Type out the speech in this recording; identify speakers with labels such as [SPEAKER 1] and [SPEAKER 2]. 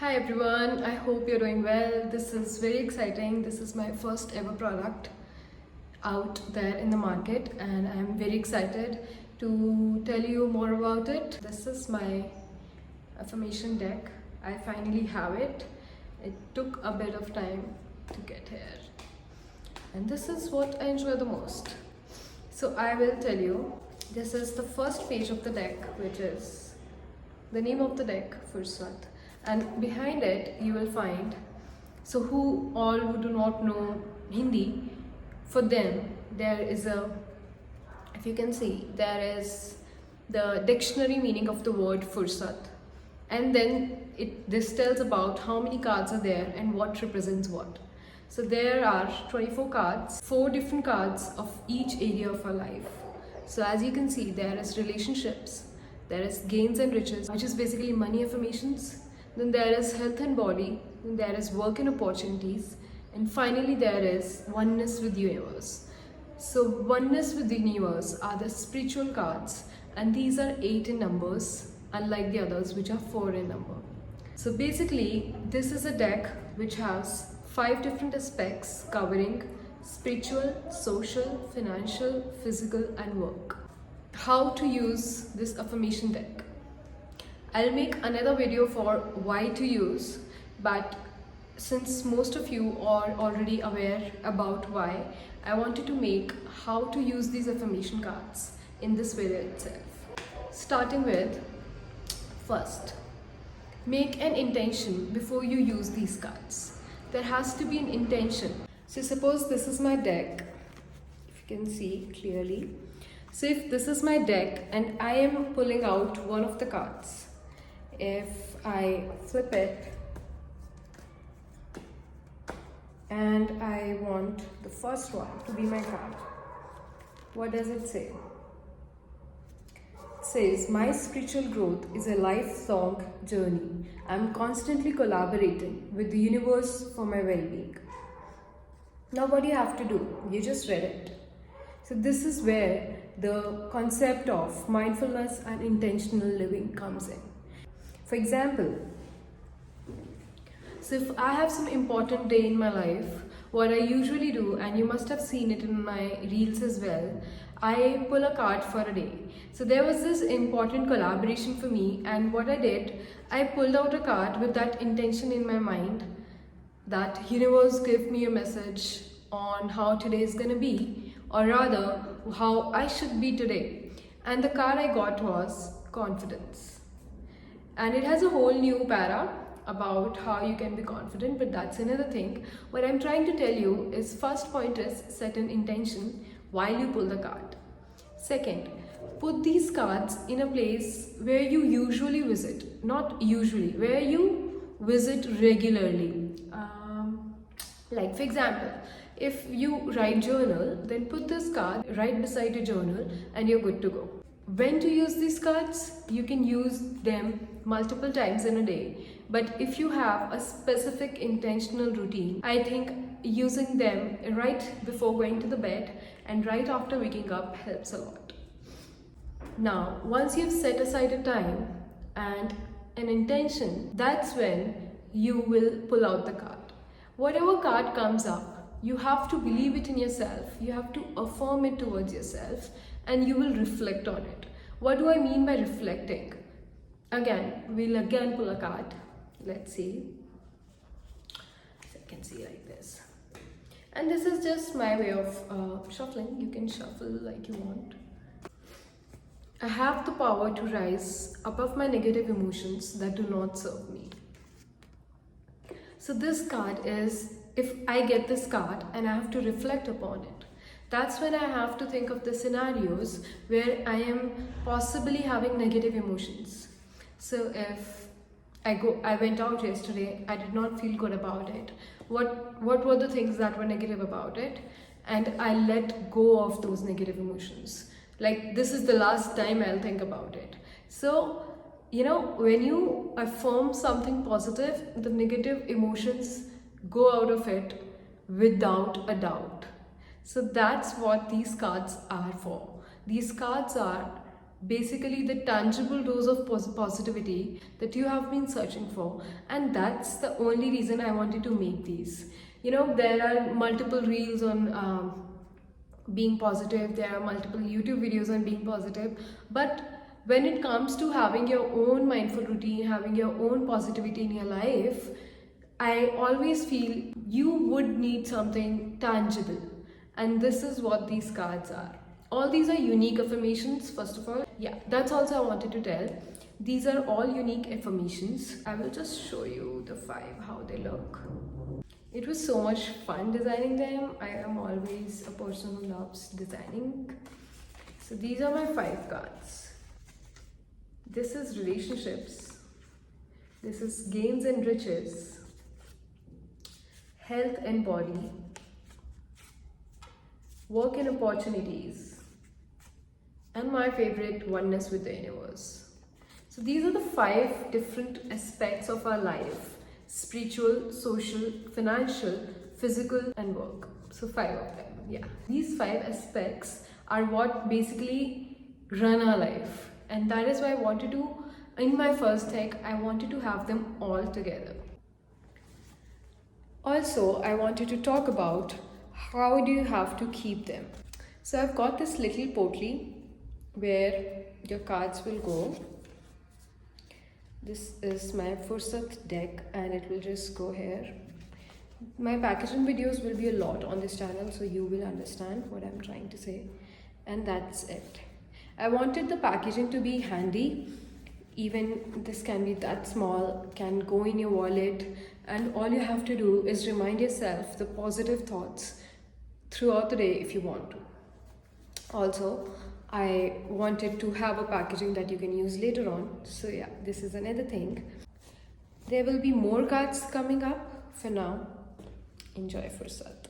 [SPEAKER 1] Hi everyone, I hope you're doing well. This is very exciting. This is my first ever product out there in the market and I'm very excited to tell you more about it. This is my affirmation deck. I finally have it. It took a bit of time to get here. And this is what I enjoy the most. So I will tell you, this is the first page of the deck, which is the name of the deck, Fursat. And behind it you will find, so who do not know Hindi, for them there is if you can see, there is the dictionary meaning of the word Fursat, and then this tells about how many cards are there and what represents what. So there are 24 cards, 4 different cards of each area of our life. So as you can see, there is relationships, there is gains and riches, which is basically money affirmations. Then there is health and body, then there is work and opportunities, and finally there is oneness with the universe. So oneness with the universe are the spiritual cards, and these are 8 in numbers, unlike the others which are 4 in number. So basically this is a deck which has 5 different aspects covering spiritual, social, financial, physical and work. How to use this affirmation deck? I'll make another video for why to use, but since most of you are already aware about why, I wanted to make how to use these affirmation cards in this video itself. Starting with, first, make an intention before you use these cards. There has to be an intention. So suppose this is my deck, if you can see clearly. So if this is my deck and I am pulling out one of the cards, if I flip it and I want the first one to be my card, what does it say? It says, my spiritual growth is a lifelong journey. I'm constantly collaborating with the universe for my well-being. Now what do you have to do? You just read it. So this is where the concept of mindfulness and intentional living comes in. For example, so if I have some important day in my life, what I usually do, and you must have seen it in my reels as well, I pull a card for a day. So there was this important collaboration for me, and what I did, I pulled out a card with that intention in my mind, that universe give me a message on how today is gonna be, or rather how I should be today. And the card I got was confidence. And it has a whole new para about how you can be confident, but that's another thing. What I'm trying to tell you is, first point is set an intention while you pull the card. Second, put these cards in a place where you usually visit, not usually, where you visit regularly. Like for example, if you write journal, then put this card right beside your journal and you're good to go. When to use these cards? You can use them multiple times in a day, but if you have a specific intentional routine, I think using them right before going to the bed and right after waking up helps a lot. Now, once you've set aside a time and an intention, that's when you will pull out the card. Whatever card comes up, you have to believe it in yourself, you have to affirm it towards yourself, and you will reflect on it. What do I mean by reflecting? We'll pull a card. Let's see. So I can see like this. And this is just my way of shuffling. You can shuffle like you want. I have the power to rise above my negative emotions that do not serve me. So this card is, if I get this card and I have to reflect upon it, that's when I have to think of the scenarios where I am possibly having negative emotions. So if I went out yesterday, I did not feel good about it. What were the things that were negative about it? And I let go of those negative emotions. Like, this is the last time I'll think about it. So, when you affirm something positive, the negative emotions go out of it without a doubt. So that's what these cards are for. These cards are basically the tangible dose of positivity that you have been searching for. And that's the only reason I wanted to make these. You know, there are multiple reels on being positive, there are multiple YouTube videos on being positive, but when it comes to having your own mindful routine, having your own positivity in your life, I always feel you would need something tangible. And this is what these cards are. All these are unique affirmations, first of all. Yeah, that's also I wanted to tell. These are all unique affirmations. I will just show you the 5, how they look. It was so much fun designing them. I am always a person who loves designing. So these are my 5 cards. This is relationships. This is gains and riches. Health and body. Work and opportunities. And my favorite, oneness with the universe. So these are the 5 different aspects of our life: spiritual, social, financial, physical, and work. So 5 of them. Yeah, these 5 aspects are what basically run our life, and that is why I wanted to, in my first deck, I wanted to have them all together. Also, I wanted to talk about how do you have to keep them. So I've got this little potly where your cards will go. This is my Fursat deck and it will just go here. My packaging videos will be a lot on this channel, so you will understand what I'm trying to say. And that's it. I wanted the packaging to be handy. Even this can be that small, can go in your wallet, and all you have to do is remind yourself the positive thoughts throughout the day if you want to. Also, I wanted to have a packaging that you can use later on. So yeah, this is another thing. There will be more cards coming up. For now, enjoy Fursat.